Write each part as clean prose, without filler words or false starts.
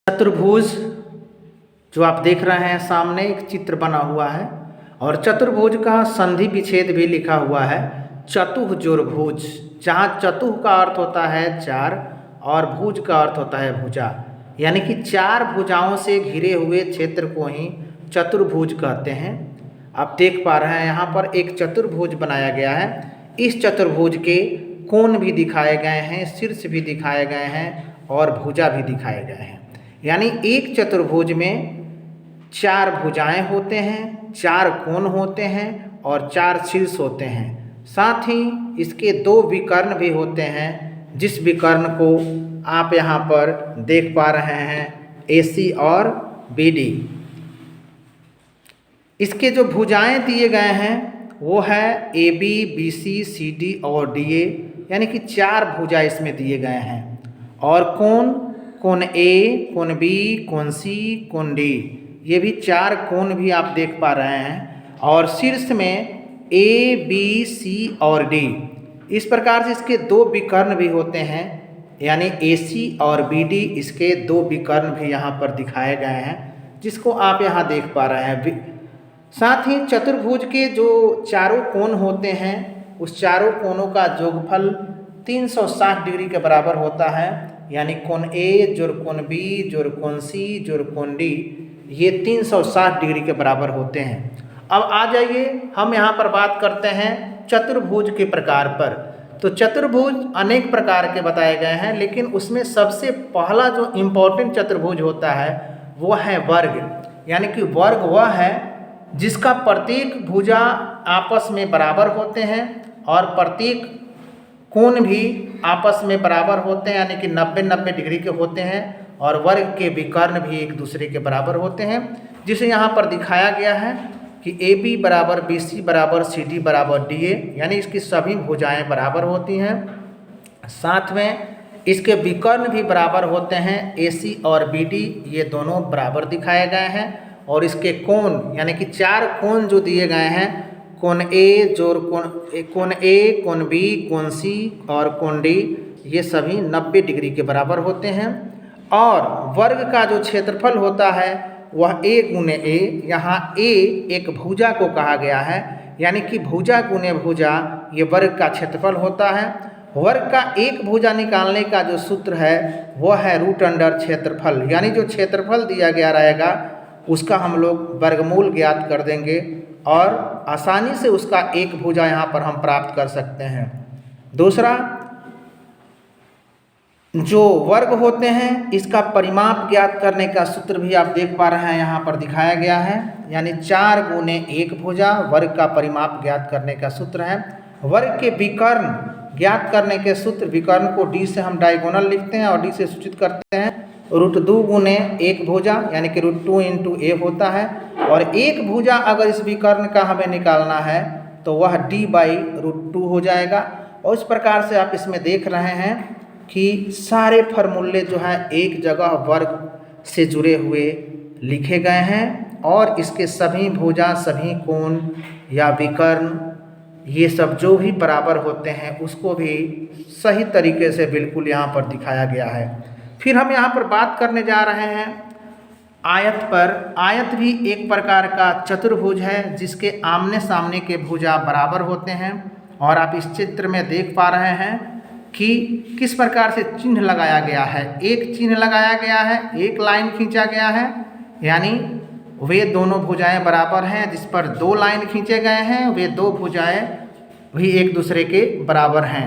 चतुर्भुज जो आप देख रहे हैं सामने एक चित्र बना हुआ है और चतुर्भुज का संधि विच्छेद भी लिखा हुआ है चतुर्भुज, जहाँ चतुः का अर्थ होता है चार और भुज का अर्थ होता है भुजा, यानी कि चार भुजाओं से घिरे हुए क्षेत्र को ही चतुर्भुज कहते हैं। आप देख पा रहे हैं यहाँ पर एक चतुर्भुज बनाया गया है। इस चतुर्भुज के कोण भी दिखाए गए हैं, शीर्ष भी दिखाए गए हैं और भुजा भी दिखाए गए हैं। यानी एक चतुर्भुज में चार भुजाएं होते हैं, चार कोण होते हैं और चार शीर्ष होते हैं। साथ ही इसके दो विकर्ण भी होते हैं, जिस विकर्ण को आप यहाँ पर देख पा रहे हैं AC और BD। इसके जो भुजाएं दिए गए हैं वो है AB, BC, CD और DA, यानी कि चार भुजा इसमें दिए गए हैं। और कोण A, कोण B, कोण C, कोण D, ये भी चार कोण भी आप देख पा रहे हैं। और शीर्ष में A, B, C और D। इस प्रकार से इसके दो विकर्ण भी होते हैं, यानी AC और BD, इसके दो विकर्ण भी यहाँ पर दिखाए गए हैं, जिसको आप यहाँ देख पा रहे हैं। साथ ही चतुर्भुज के जो चारों कोण होते हैं उस चारों कोणों का योगफल 360 डिग्री के बराबर होता है, यानी कोण A जोड़ कोण B जोड़ कोण C जोड़ कोण D, ये 360 डिग्री के बराबर होते हैं। अब आ जाइए हम यहाँ पर बात करते हैं चतुर्भुज के प्रकार पर। तो चतुर्भुज अनेक प्रकार के बताए गए हैं, लेकिन उसमें सबसे पहला जो इम्पोर्टेंट चतुर्भुज होता है वो है वर्ग। यानी कि वर्ग वह है जिसका प्रत्येक भुजा आपस में बराबर होते हैं और प्रत्येक कोण भी आपस में बराबर होते हैं, यानी कि 90-90 डिग्री के होते हैं और वर्ग के विकर्ण भी एक दूसरे के बराबर होते हैं, जिसे यहाँ पर दिखाया गया है कि AB बराबर BC बराबर CD बराबर DA, यानी इसकी सभी भुजाएं बराबर होती हैं। साथ में इसके विकर्ण भी बराबर होते हैं, AC और BD ये दोनों बराबर दिखाए गए हैं। और इसके कोण यानी कि चार कोण जो दिए गए हैं, कोण A जोड़ कोण A, कोण B, कोण C और कोण D, ये सभी 90 डिग्री के बराबर होते हैं। और वर्ग का जो क्षेत्रफल होता है वह A गुने A, यहाँ A एक भुजा को कहा गया है, यानी कि भुजा गुने भुजा ये वर्ग का क्षेत्रफल होता है। वर्ग का एक भुजा निकालने का जो सूत्र है वह है √अंडर क्षेत्रफल, यानी जो क्षेत्रफल दिया गया रहेगा उसका हम लोग वर्गमूल ज्ञात कर देंगे और आसानी से उसका एक भुजा यहाँ पर हम प्राप्त कर सकते हैं। दूसरा, जो वर्ग होते हैं इसका परिमाप ज्ञात करने का सूत्र भी आप देख पा रहे हैं यहाँ पर दिखाया गया है, यानी 4 गुने 1 भुजा वर्ग का परिमाप ज्ञात करने का सूत्र है। वर्ग के विकर्ण ज्ञात करने के सूत्र, विकर्ण को D से हम डायगोनल लिखते हैं और D से सूचित करते हैं √2 गुने 1 भुजा, यानी कि √2 × A होता है। और एक भुजा अगर इस विकर्ण का हमें निकालना है तो वह D/√2 हो जाएगा। और इस प्रकार से आप इसमें देख रहे हैं कि सारे फॉर्मूले जो है एक जगह वर्ग से जुड़े हुए लिखे गए हैं और इसके सभी भुजा, सभी कोण या विकर्ण, ये सब जो भी बराबर होते हैं उसको भी सही तरीके से बिल्कुल यहाँ पर दिखाया गया है। फिर हम यहाँ पर बात करने जा रहे हैं आयत पर। आयत भी एक प्रकार का चतुर्भुज है जिसके आमने सामने के भुजा बराबर होते हैं। और आप इस चित्र में देख पा रहे हैं कि किस प्रकार से चिन्ह लगाया गया है। एक चिन्ह लगाया गया है, एक लाइन खींचा गया है, यानी वे दोनों भुजाएं बराबर हैं। जिस पर 2 लाइन खींचे गए हैं वे दो भुजाएं भी एक दूसरे के बराबर हैं।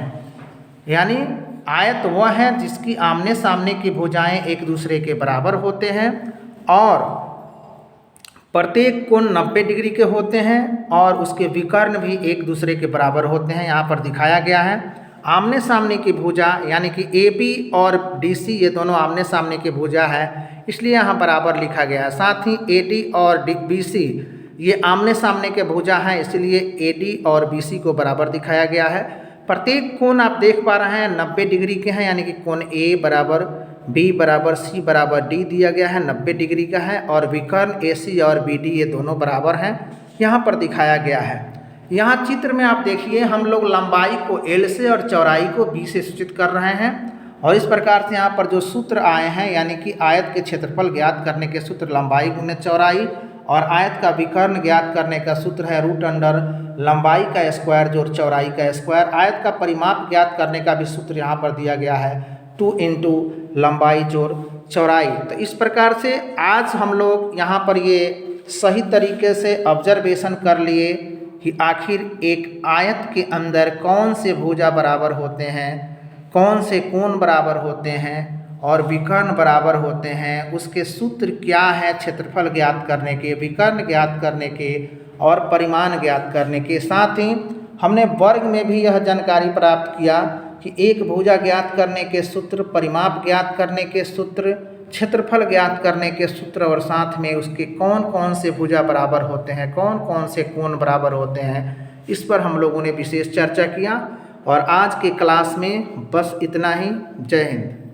यानी आयत वह है जिसकी आमने सामने की भुजाएं एक दूसरे के बराबर होते हैं और प्रत्येक कोण 90 डिग्री के होते हैं और उसके विकर्ण भी एक दूसरे के बराबर होते हैं। यहाँ पर दिखाया गया है आमने सामने की भुजा, यानी कि AB और DC ये दोनों आमने सामने की भुजा है, इसलिए यहाँ बराबर लिखा गया है। साथ ही AD और BC ये आमने सामने के भुजा हैं, इसलिए AD और BC को बराबर दिखाया गया है। प्रत्येक कोण आप देख पा रहे हैं 90 डिग्री के हैं, यानी कि कोण A बराबर B बराबर C बराबर D दिया गया है, 90 डिग्री का है। और विकर्ण AC और BD ये दोनों बराबर हैं, यहाँ पर दिखाया गया है। यहाँ चित्र में आप देखिए हम लोग लंबाई को L से और चौड़ाई को B से सूचित कर रहे हैं और इस प्रकार से यहाँ पर जो सूत्र आए हैं, यानी कि आयत के क्षेत्रफल ज्ञात करने के सूत्र लंबाई गुने चौड़ाई, और आयत का विकर्ण ज्ञात करने का सूत्र है रूट अंडर लंबाई का स्क्वायर जोड़ चौड़ाई का स्क्वायर। आयत का परिमाप ज्ञात करने का भी सूत्र यहाँ पर दिया गया है 2 इंटू लंबाई जोड़ चौड़ाई। तो इस प्रकार से आज हम लोग यहाँ पर ये सही तरीके से ऑब्जर्वेशन कर लिए कि आखिर एक आयत के अंदर कौन से भुजा बराबर होते हैं, कौन से कोण बराबर होते हैं और विकर्ण बराबर होते हैं, उसके सूत्र क्या है क्षेत्रफल ज्ञात करने के, विकर्ण ज्ञात करने के और परिमाण ज्ञात करने के। साथ ही हमने वर्ग में भी यह जानकारी प्राप्त किया कि एक भुजा ज्ञात करने के सूत्र, परिमाप ज्ञात करने के सूत्र, क्षेत्रफल ज्ञात करने के सूत्र और साथ में उसके कौन कौन से भुजा बराबर होते हैं, कौन कौन से कोण बराबर होते हैं, इस पर हम लोगों ने विशेष चर्चा किया। और आज के क्लास में बस इतना ही। जय हिंद।